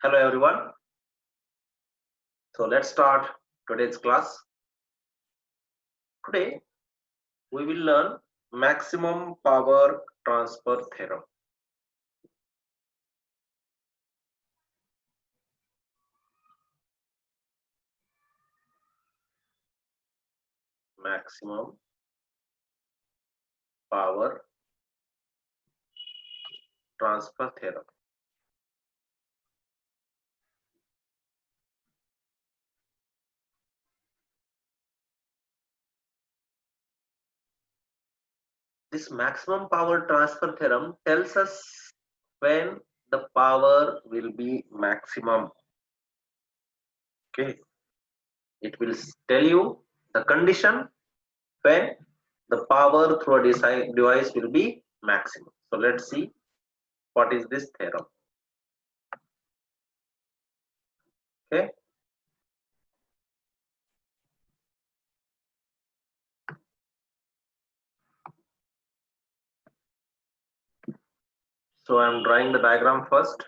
Hello everyone. So let's start today's class. Today we will learn maximum power transfer theorem. Maximum power transfer theorem. This maximum power transfer theorem tells us when the power will be maximum. Okay, it will tell you the condition when the power through a device will be maximum. So let's see what is this theorem. Okay. So I'm drawing the diagram first.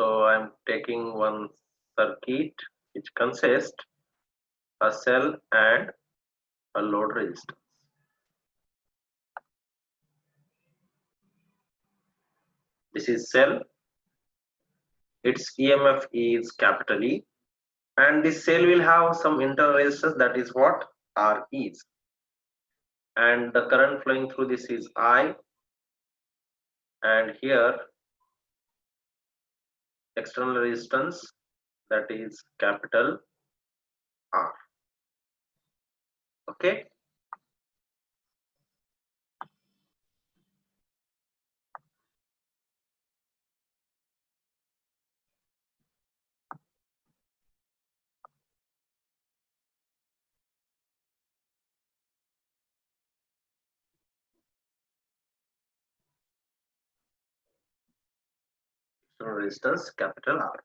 So I'm taking one circuit which consists a cell and a load resistance. This is cell, its EMF is capital E, and this cell will have some internal resistance, that is what R is, and the current flowing through this is I, and here external resistance, that is capital R. Okay. External resistance capital R,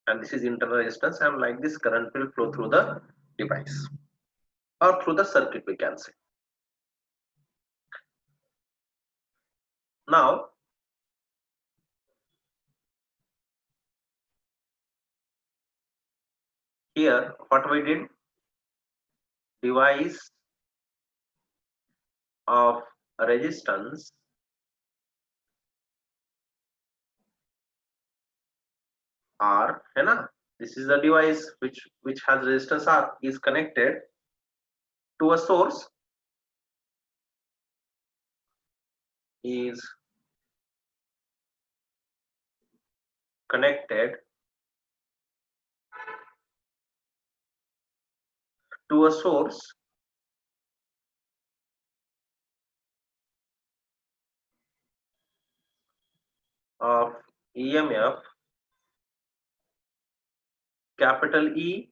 and this is internal resistance, and like this current will flow through the device or through the circuit, we can say. Now here what we did, device of resistance R है ना, this is the device which has resistance R, is connected to a source, is connected to a source of EMF capital E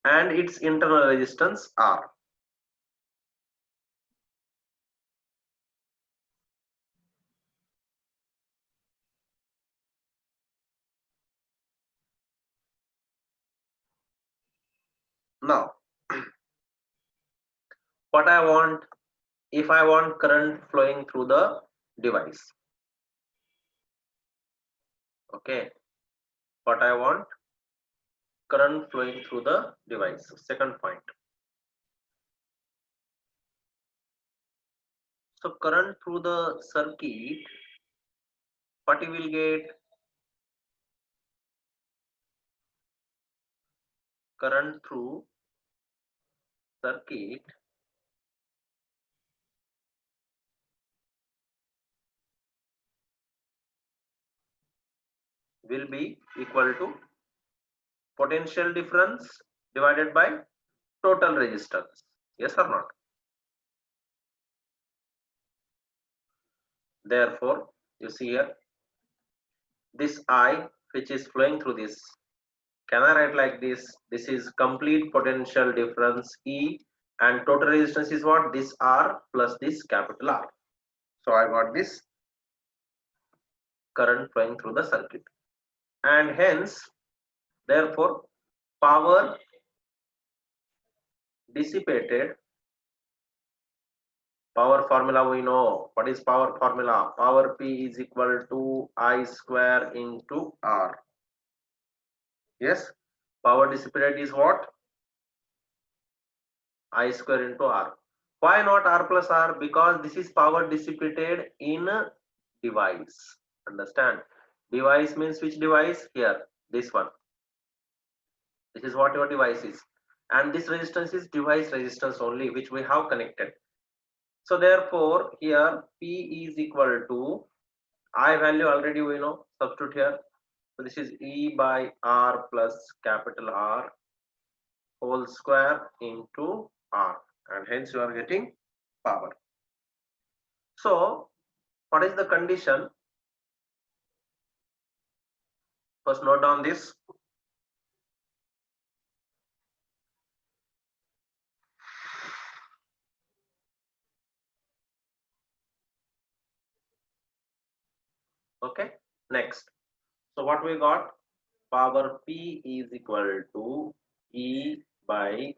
and its internal resistance R. Now what I want, if I want current flowing through the device, okay, what I want, current flowing through the device. Second point, so current through the circuit, what you will get, current through circuit will be equal to potential difference divided by total resistance. Yes or not? Therefore, you see here, this I which is flowing through this, can I write like this? This is complete potential difference E, and total resistance is what? This R plus this capital R. So I got this current flowing through the circuit, and hence, therefore, power dissipated. Power formula we know. What is power formula? Power P is equal to I square into R. Yes, power dissipated is what? I square into R. Why not R plus R? Because this is power dissipated in a device. Understand? Device means which device? Here, this one. This is what your device is. And this resistance is device resistance only, which we have connected. So therefore, here P is equal to I value already we know, substitute here. So this is E by R plus capital R whole square into R, and hence you are getting power. So what is the condition? First note down this. Okay, next. So what we got? Power P is equal to E by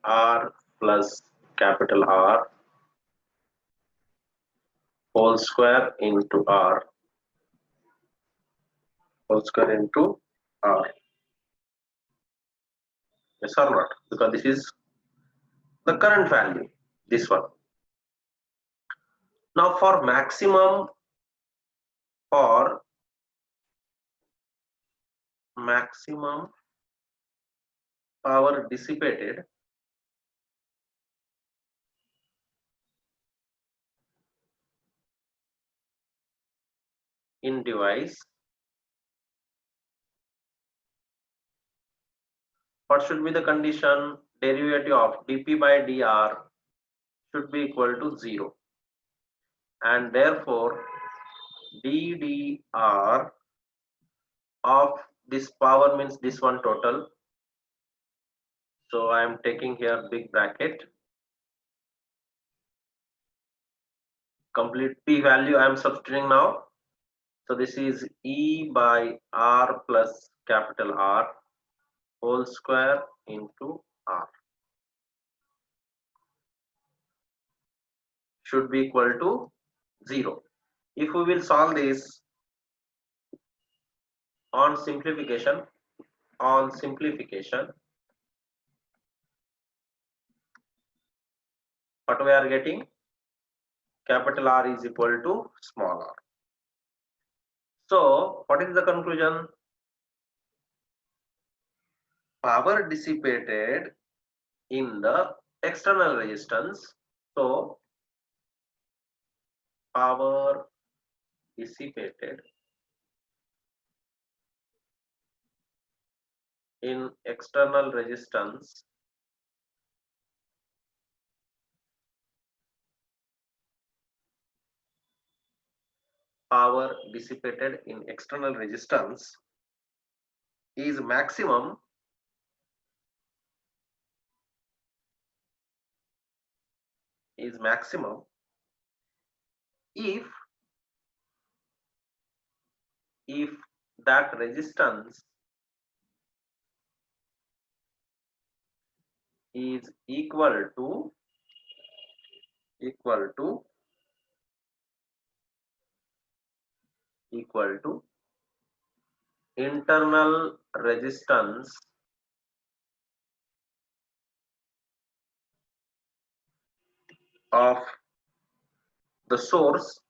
R plus capital R whole square into R whole square into R. Yes or not? Because this is the current value, this one. Now for maximum power dissipated in device, what should be the condition? Derivative of dp by dr should be equal to 0, and therefore ddr of this power means this one total. So I am taking here big bracket, complete P value I am substituting now. So this is E by R plus capital R whole square into R should be equal to 0. If we will solve this on simplification, what we are getting? Capital R is equal to small r. So what is the conclusion? Power dissipated in the external resistance. So power dissipated in external resistance power dissipated in external resistance is maximum if that resistance is equal to internal resistance of the source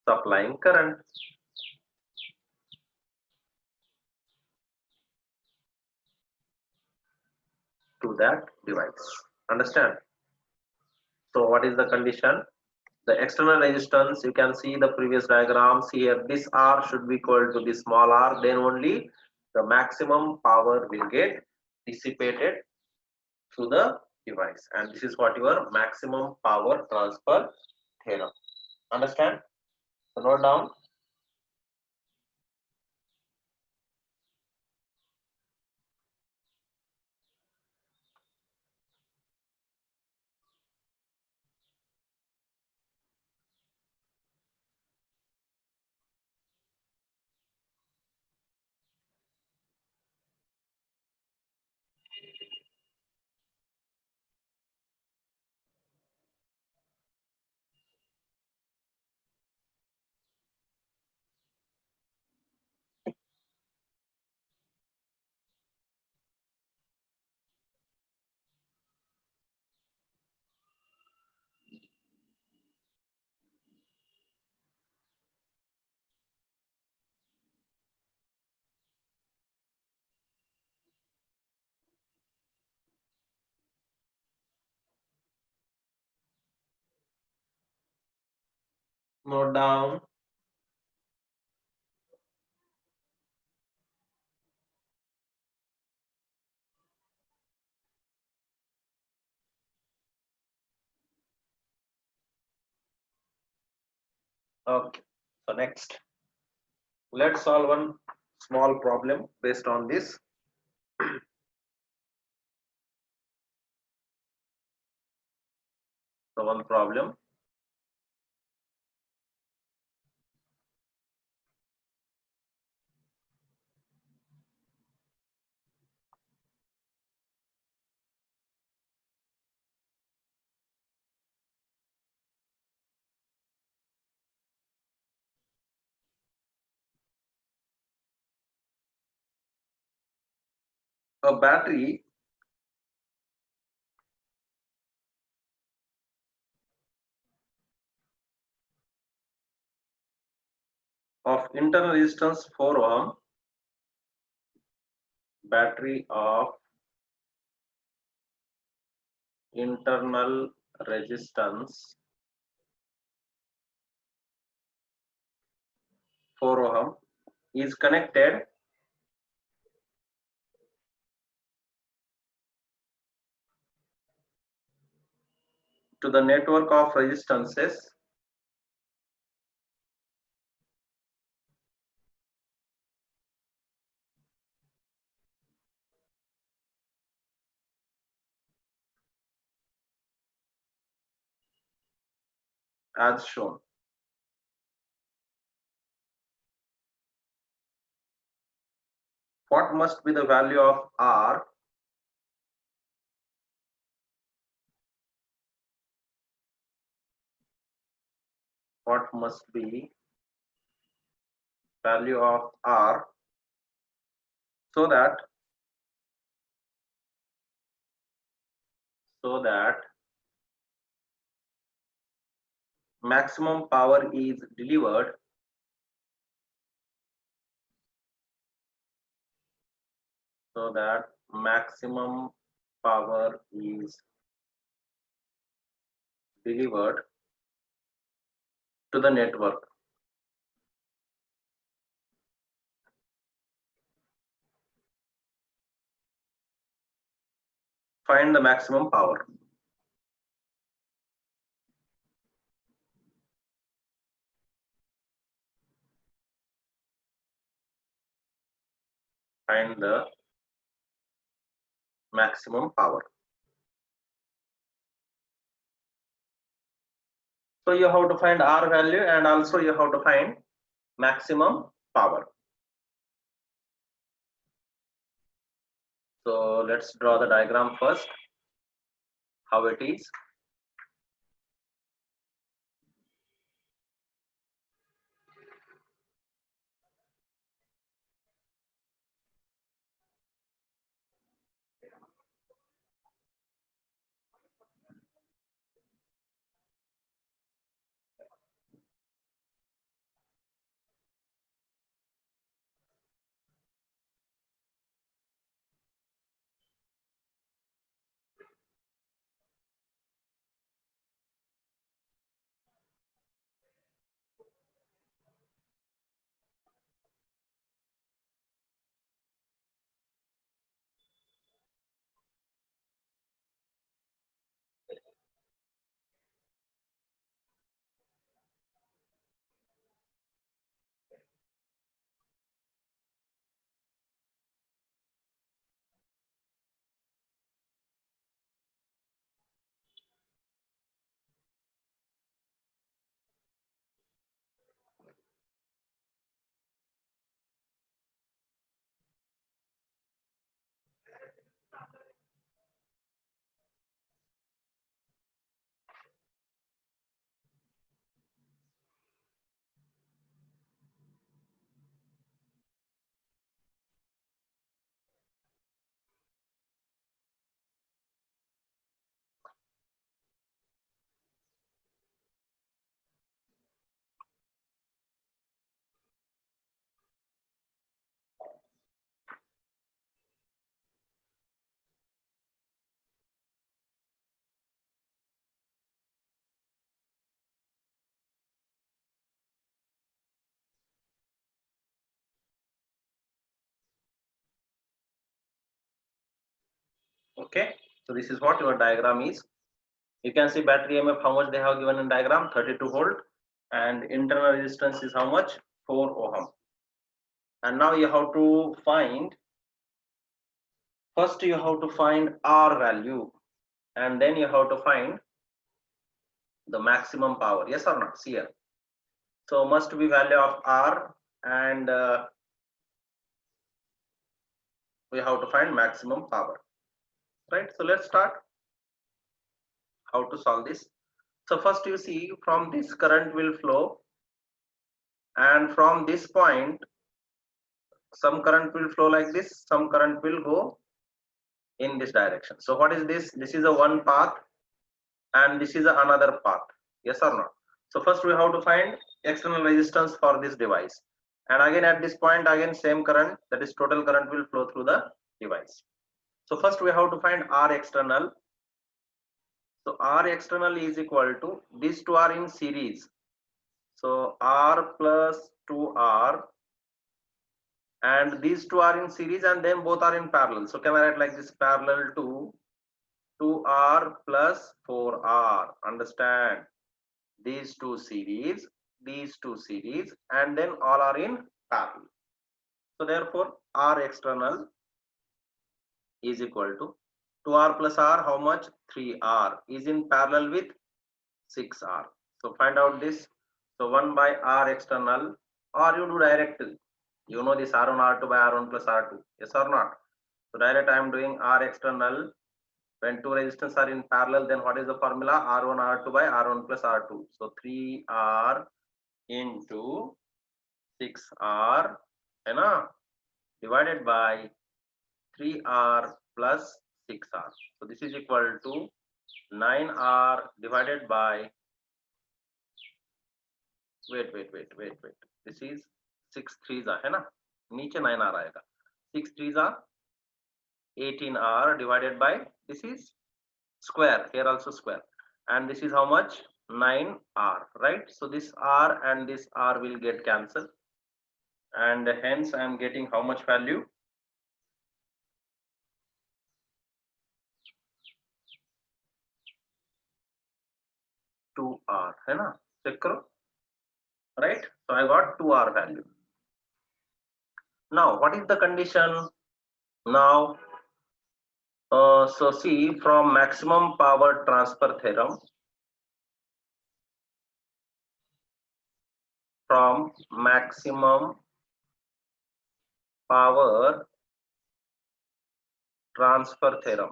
supplying current. To that device. Understand? So what is the condition? The external resistance, you can see the previous diagrams here. This R should be equal to this small r, then only the maximum power will get dissipated through the device, and this is what your maximum power transfer theorem. Understand? So note down. Note down. Okay. So next, let's solve one small problem based on this. So one problem. A battery of internal resistance 4 ohm, battery of internal resistance 4 ohm is connected to the network of resistances as shown. What must be the value of R what must be value of R so that maximum power is delivered so that maximum power is delivered to the network. Find the maximum power. Find the maximum power. So you have to find R value and also you have to find maximum power. So let's draw the diagram first, how it is. Okay, so this is what your diagram is. You can see battery EMF how much they have given in diagram, 32 volt, and internal resistance is how much, 4 ohm. And now you have to find, first you have to find R value, and then you have to find the maximum power, yes or not? See here, so must be value of R, and we have to find maximum power, right? So let's start how to solve this. So first you see, from this current will flow, and from this point some current will flow like this, some current will go in this direction. So what is this? This is a one path, and this is another path, yes or not? So first we have to find external resistance for this device, and again at this point again same current, that is total current, will flow through the device. So first we have to find R external. So R external is equal to, these two are in series, so R plus 2R, and these two are in series and then both are in parallel. So can I write like this, parallel to 2R plus 4R, understand? These two series, and then all are in parallel. So therefore R external is equal to 2R plus R, how much, 3R, is in parallel with 6R. So find out this. So 1 by R external, or you do directly, you know this R1 R2 by R1 plus R2, yes or not? So direct I am doing R external. When two resistors are in parallel, then what is the formula? R1 R2 by R1 plus R2. So 3R into 6R, divided by 3R plus 6R. So this is equal to 9R divided by, wait, this is 6 3s है ना, नीचे 9R आएगा, 6 3s are 18R divided by, this is square, here also square, and this is how much, 9R, right? So this R and this R will get cancelled, and hence I am getting how much value, 2R, है ना, check करो, right? So I got 2R value. Now what is the condition now? So see, from maximum power transfer theorem, from maximum power transfer theorem,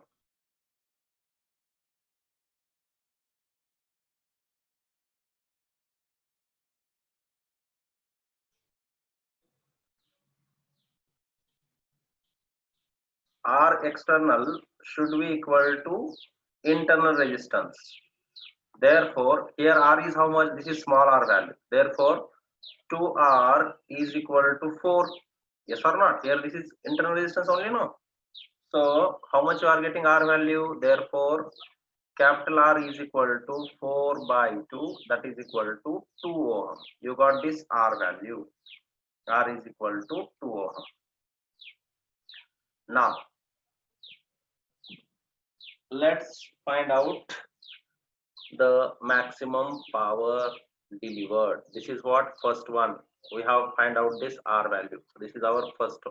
R external should be equal to internal resistance. Therefore, here R is how much? This is small r value. Therefore, 2R is equal to 4. Yes or not? Here this is internal resistance only, no? So, how much you are getting R value? Therefore, capital R is equal to 4 by 2. That is equal to 2 ohm. You got this R value. R is equal to 2 ohm. Now, let's find out the maximum power delivered. This is what, first one, we have find out this R value. So this is our first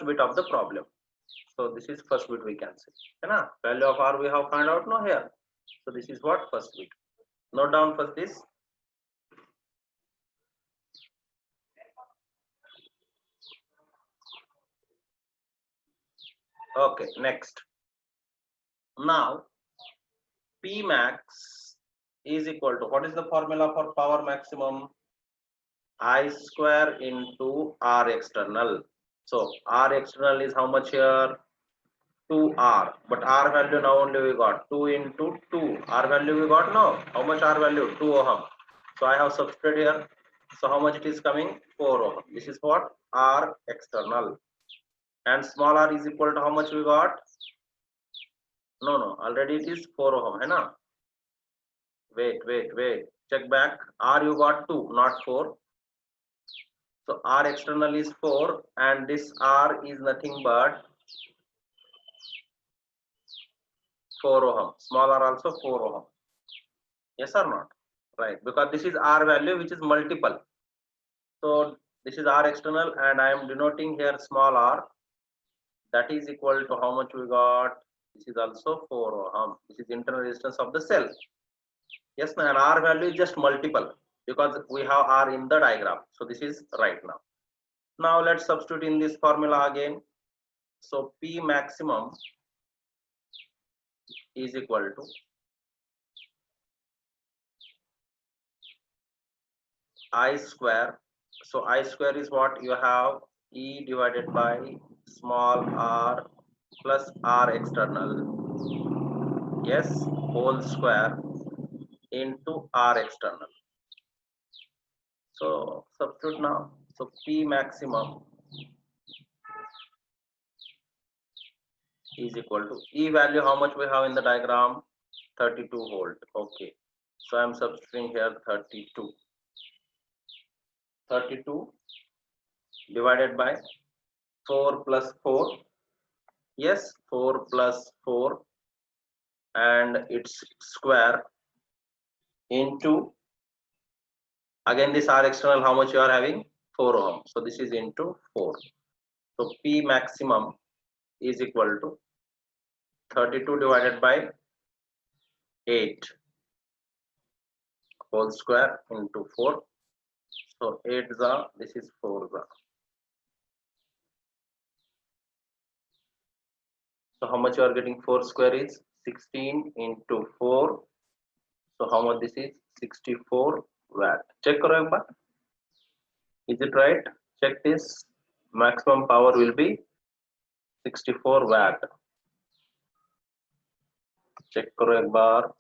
bit of the problem. So this is first bit we can say, value of R we have found out now here. So this is what, first bit. Note down first this. Okay, next. Now P max is equal to, what is the formula for power maximum? I square into R external. So R external is how much here? 2R, but R value now only we got 2 into 2. R value we got now. How much R value? 2 ohm. So I have substituted here. So how much it is coming? 4 ohm. This is what? R external. And small r is equal to how much we got? No, already it is 4 ohm, hai na? Wait. Check back. R you got 2, not 4. So R external is 4, and this R is nothing but 4 ohm. Small r also 4 ohm. Yes or not? Right, because this is R value which is multiple. So this is R external and I am denoting here small r. That is equal to how much we got? This is also 4 ohm. This is internal resistance of the cell. Yes, and R value is just multiple because we have R in the diagram. So this is right now. Now let's substitute in this formula again. So P maximum is equal to I square. So I square is what you have, E divided by small r plus R external, yes, whole square into R external. So substitute now. So P maximum is equal to E value, how much we have in the diagram? 32 volt. Okay. So I am substituting here 32. 32 divided by 4 plus 4. Yes, 4 plus 4 and its square into, again this R external, how much you are having? 4 ohm. So this is into 4. So P maximum is equal to 32 divided by 8 whole square into 4. So 8 za, this is 4 za. So how much you are getting? 4 square is 16 into 4. So how much this is? 64 watt. Check karo ek baar. Is it right? Check this. Maximum power will be 64 watt. Check karo ek baar.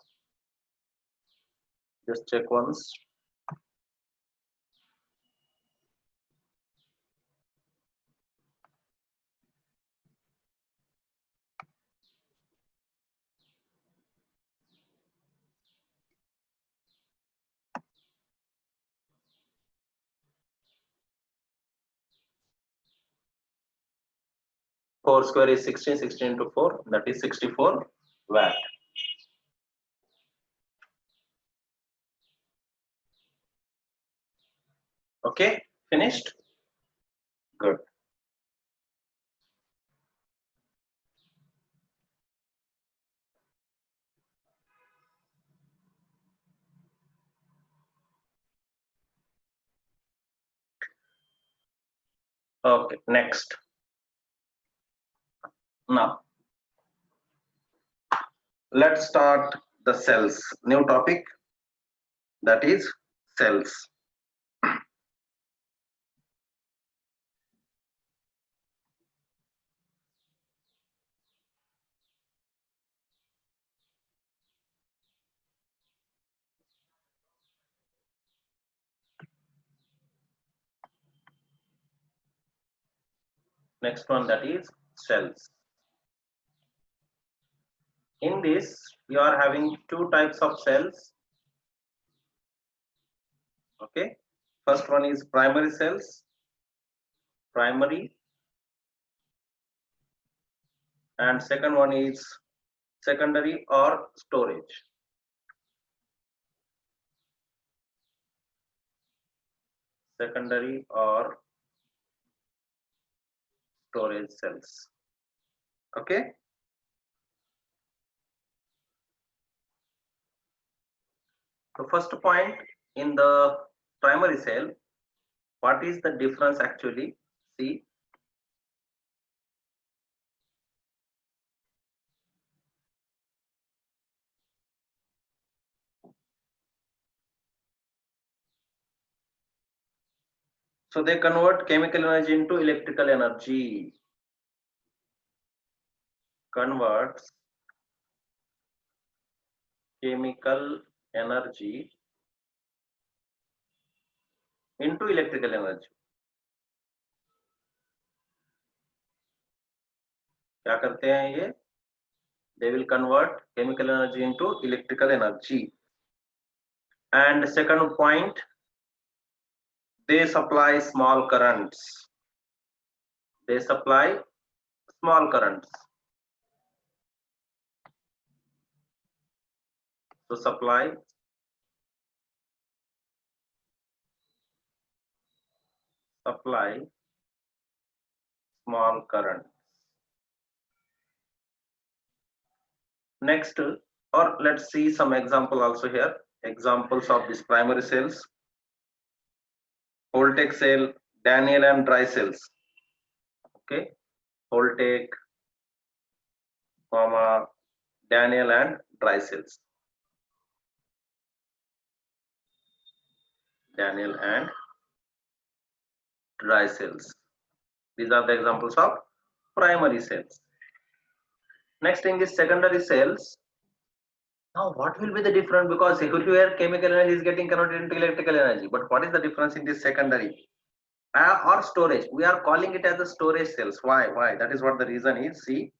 Just check once. Four square is 16. 16 into 4, that is 64 watt. Okay, finished. Good. Okay, next. Now, let's start the cells. New topic, that is cells. Next one, that is cells. In this, you are having two types of cells. Okay, first one is primary cells, primary, and second one is secondary or storage. Secondary or storage cells. Okay. The first point, in the primary cell, what is the difference actually? See, so they convert chemical energy into electrical energy. Converts chemical energy into electrical energy. क्या करते हैं ये? They will convert chemical energy into electrical energy. And second point, they supply small currents. They supply small currents. So supply small current. Next, or let's see some example also here. Examples of these primary cells. Voltaic cell, Daniel and dry cells. Okay, Voltaic, comma, Daniel and dry cells. Daniel and dry cells. These are the examples of primary cells. Next thing is secondary cells. Now, what will be the difference? Because everywhere chemical energy is getting converted into electrical energy. But what is the difference in this secondary or storage? We are calling it as the storage cells. Why? Why? That is what the reason is. See,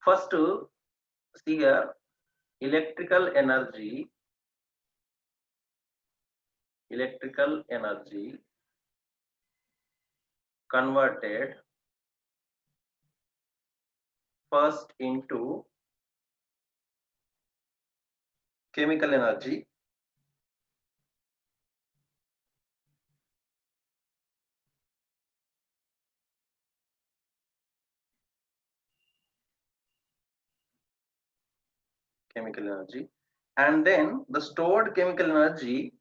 first, see here, electrical energy converted first into chemical energy and then the stored chemical energy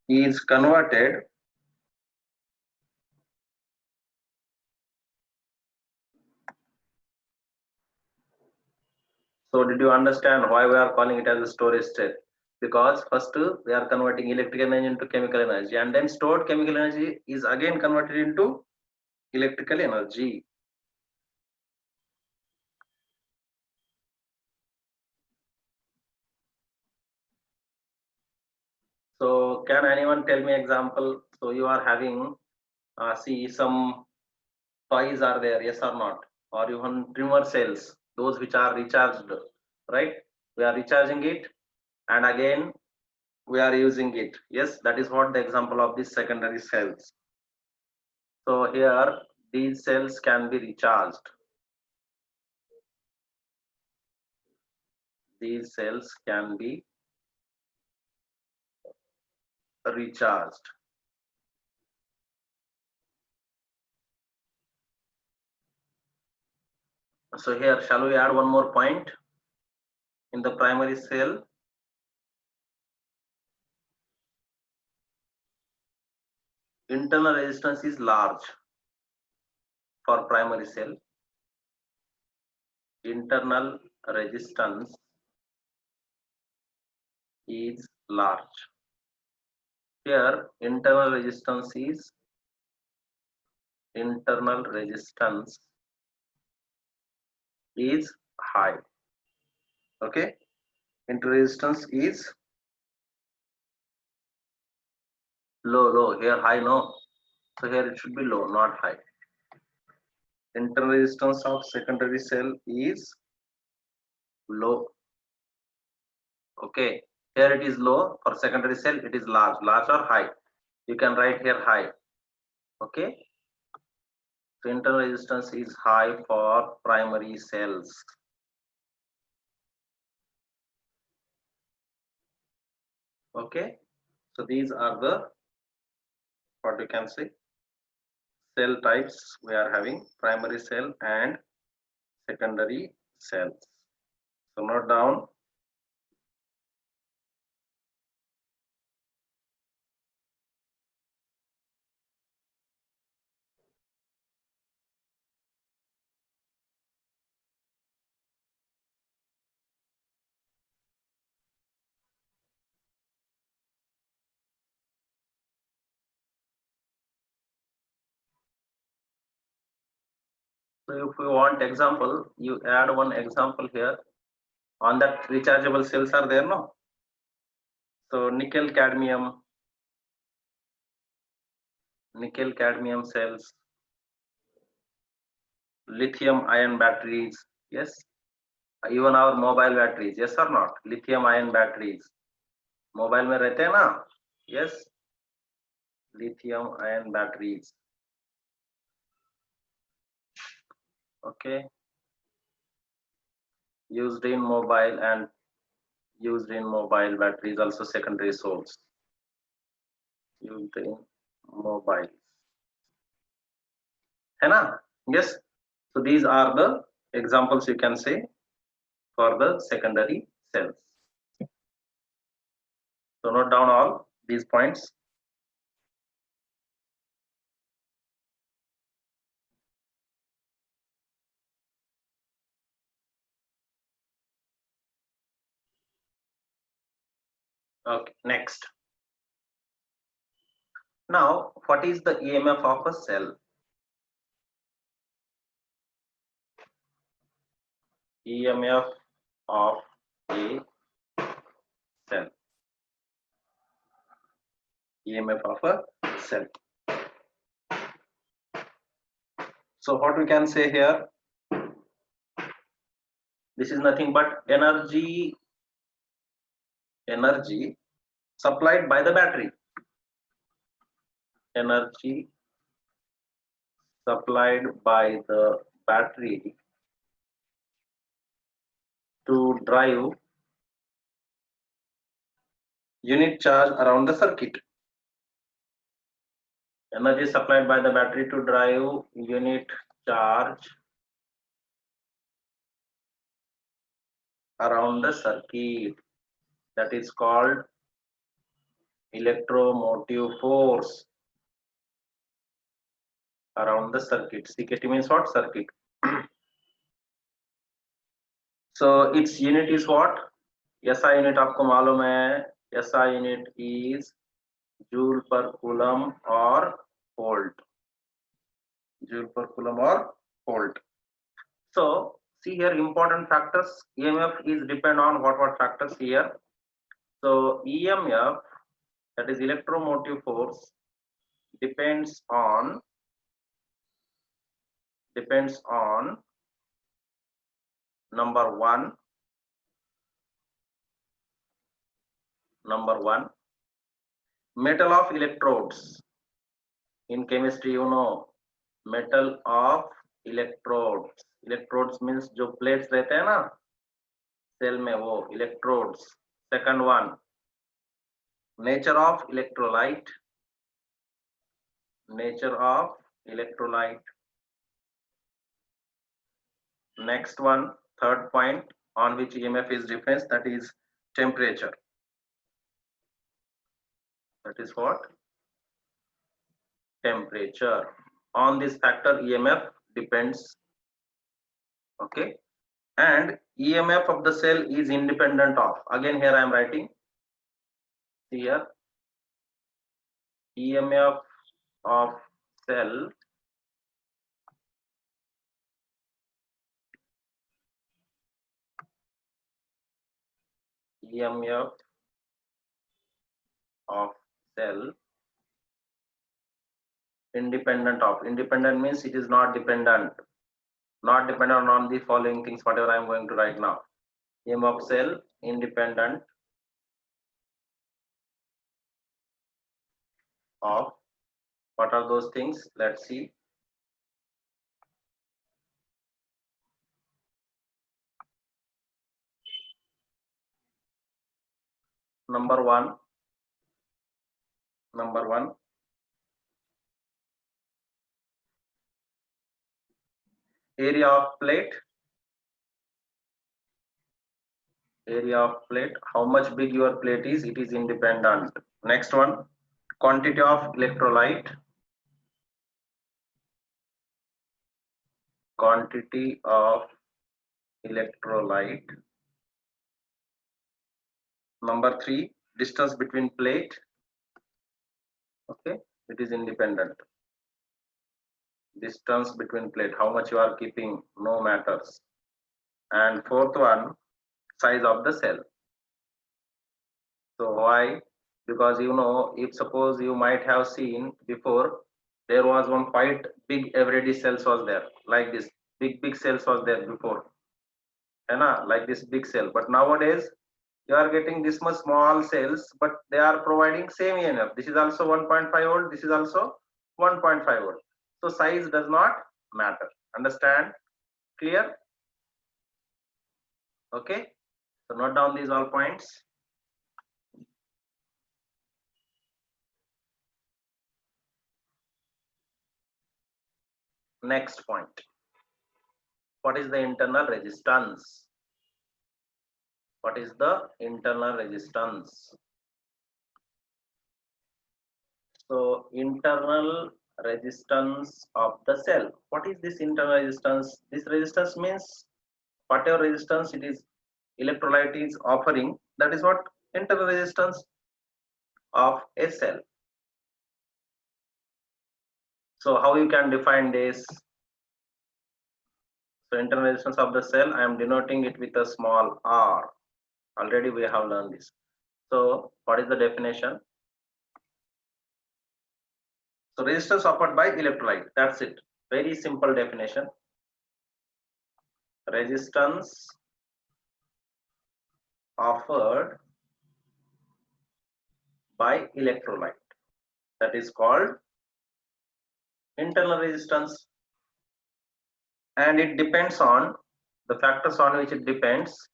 is converted So did you understand why we are calling it as a storage state? Because first we are converting electrical energy into chemical energy, and then stored chemical energy is again converted into electrical energy. So can anyone tell me example? So you are having see some toys are there, yes or not? Or even trimmer cells, those which are recharged, right? We are recharging it and again we are using it. Yes, that is what the example of these secondary cells. So here these cells can be recharged. These cells can be recharged. So here, shall we add one more point? In the primary cell, internal resistance is large for primary cell. Internal resistance is large. Here, internal resistance is high. Okay, internal resistance is low. Here high, no. So here it should be low, not high. Internal resistance of secondary cell is low. Okay, here it is low. For secondary cell it is large or high. You can write here high. Okay, so internal resistance is high for primary cells. Okay, so these are the what you can say cell types we are having: primary cell and secondary cells. So note down. So if you want example, you add one example here. On that rechargeable cells are there, no? So nickel cadmium cells, lithium ion batteries, yes, even our mobile batteries, yes or not? Lithium ion batteries mobile में रहते हैं ना? Yes, lithium ion batteries. Okay, used in mobile and used in mobile batteries, also secondary source used in mobile, है ना? Yes, so these are the examples you can say for the secondary cells. So note down all these points. Okay, next. Now, what is the EMF of a cell? EMF of a cell. EMF of a cell. So what we can say here, this is nothing but energy supplied by the battery. Energy supplied by the battery to drive unit charge around the circuit. Energy supplied by the battery to drive unit charge around the circuit. That is called electromotive force around the circuit. CKT means what? Circuit. So its unit is what? SI unit आपको मालूम है. SI unit is joule per coulomb or volt. Joule per coulomb or volt. So see here important factors. EMF is depend on what factors here. So EMF, that is electromotive force, depends on number one, metal of electrodes. In chemistry, you know, metal of electrodes. Electrodes means जो plates रहते हैं ना cell में, वो electrodes. Second one, nature of electrolyte. Next one, third point on which EMF is depends, that is temperature. That is what? Temperature. On this factor EMF depends. Okay, and EMF of the cell is independent of, again here I am writing here, EMF of cell independent of. Independent means it is not dependent on the following things, whatever I am going to write now. EMF of cell independent of, what are those things? Let's see. Number one, area of plate. How much big your plate is, it is independent. Next one, quantity of electrolyte. Number three, distance between plate. Okay, it is independent. Distance between plate, how much you are keeping, no matters. And fourth one, size of the cell. So why? Because you know, if suppose you might have seen before, there was one quite big everyday cells was there, like this big cells was there before, like this big cell. But nowadays you are getting this much small cells, but they are providing same EMF. This is also 1.5 volt, this is also 1.5 volt. So size does not matter. Understand? Clear? Okay, so note down these all points. Next point, what is the internal resistance? What is the internal resistance? So internal resistance of the cell. What is this internal resistance? This resistance means whatever resistance it is electrolyte is offering, that is what internal resistance of a cell. So how you can define this? So internal resistance of the cell, I am denoting it with a small r. Already we have learned this. So what is the definition? So resistance offered by electrolyte, that's it. Very simple definition. Resistance offered by electrolyte, that is called internal resistance. And it depends on the factors on which it depends.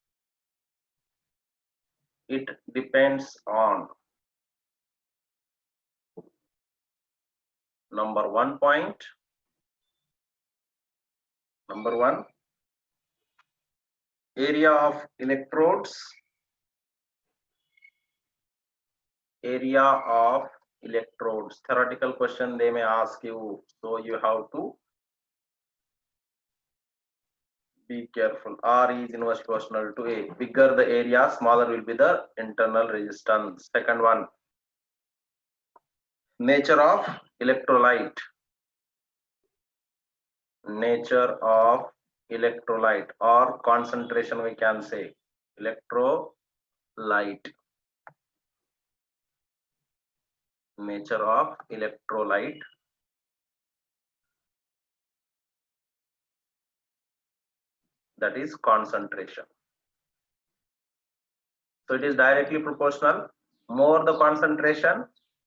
It depends on number one, area of electrodes, theoretical question they may ask you, so you have to be careful. R is inverse proportional to A. Bigger the area, smaller will be the internal resistance. Second one, nature of electrolyte. Nature of electrolyte or concentration, we can say electrolyte. Nature of electrolyte. That is concentration. So it is directly proportional. More the concentration,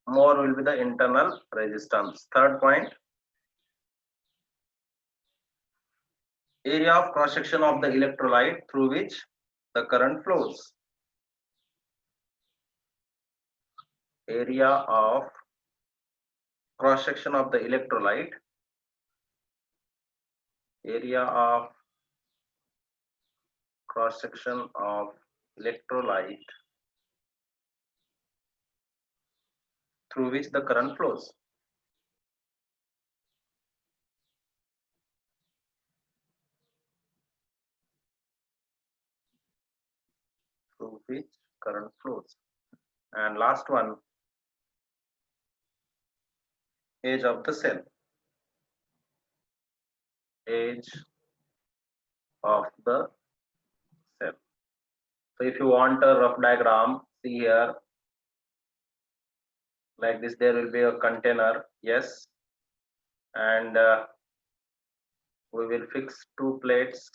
more will be the internal resistance. Third point, area of cross section of the electrolyte through which the current flows. Area of cross section of the electrolyte. Area of cross section of electrolyte through which the current flows. Through which current flows. And last one, age of the cell. Age of the cell. So if you want a rough diagram, see here, like this, there will be a container, yes, and we will fix two plates,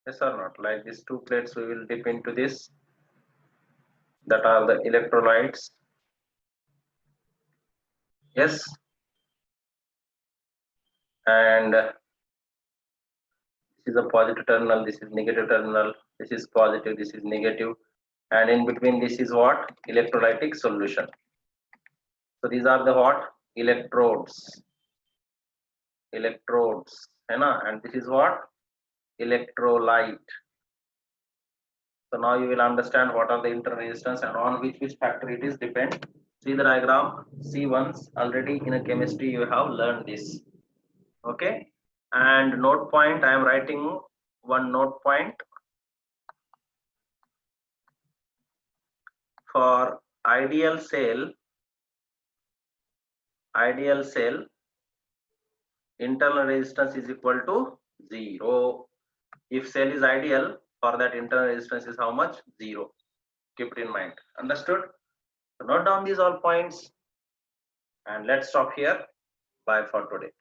yes or not? Like these two plates we will dip into this, that are the electrolytes, yes, and this is a positive terminal, this is negative terminal, this is positive, this is negative, and in between this is what? Electrolytic solution. So these are the what? Electrodes, and this is what? Electrolyte. So now you will understand what are the internal resistance and on which factor it is depend. See the diagram. See, once already in a chemistry you have learned this. Okay. And note point, I am writing one note point. For ideal cell, internal resistance is equal to 0. If cell is ideal, for that internal resistance is how much? 0. Keep it in mind. Understood? So note down these all points and let's stop here. Bye for today.